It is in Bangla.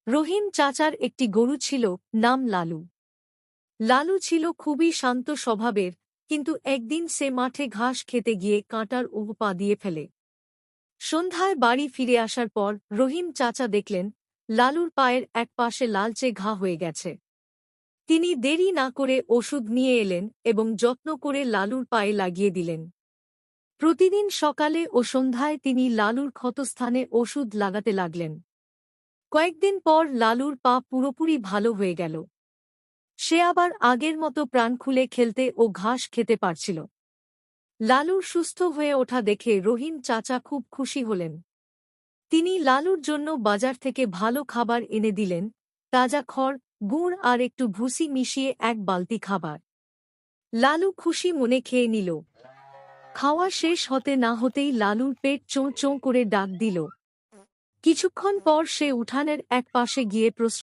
রহিম চাচার একটি গরু ছিল, নাম লালু। লালু ছিল খুবই শান্ত স্বভাবের, কিন্তু একদিন সে মাঠে ঘাস খেতে গিয়ে কাঁটার পা দিয়ে ফেলে। সন্ধ্যায় বাড়ি ফিরে আসার পর রহিম চাচা দেখলেন লালুর পায়ের এক পাশে লালচে ঘা হয়ে গেছে। তিনি দেরি না করে ওষুধ নিয়ে এলেন এবং যত্ন করে লালুর পায়ে লাগিয়ে দিলেন। প্রতিদিন সকালে ও সন্ধ্যায় তিনি লালুর ক্ষতস্থানে ওষুধ লাগাতে লাগলেন। কয়েকদিন পর লালুর পা পুরোপুরি ভালো হয়ে গেল। সে আবার আগের মতো প্রাণ খুলে খেলতে ও ঘাস খেতে পারছিল। লালুর সুস্থ হয়ে ওঠা দেখে রহিম চাচা খুব খুশি হলেন। তিনি লালুর জন্য বাজার থেকে ভালো খাবার এনে দিলেন, তাজা খড়, গুড় আর একটু ভুসি মিশিয়ে এক বালতি খাবার। লালু খুশি মনে খেয়ে নিল। খাওয়া শেষ হতে না হতেই লালুর পেট চোঁ চোঁ করে ডাক দিল। কিছুক্ষণ পর সে উঠানের এক পাশে গিয়ে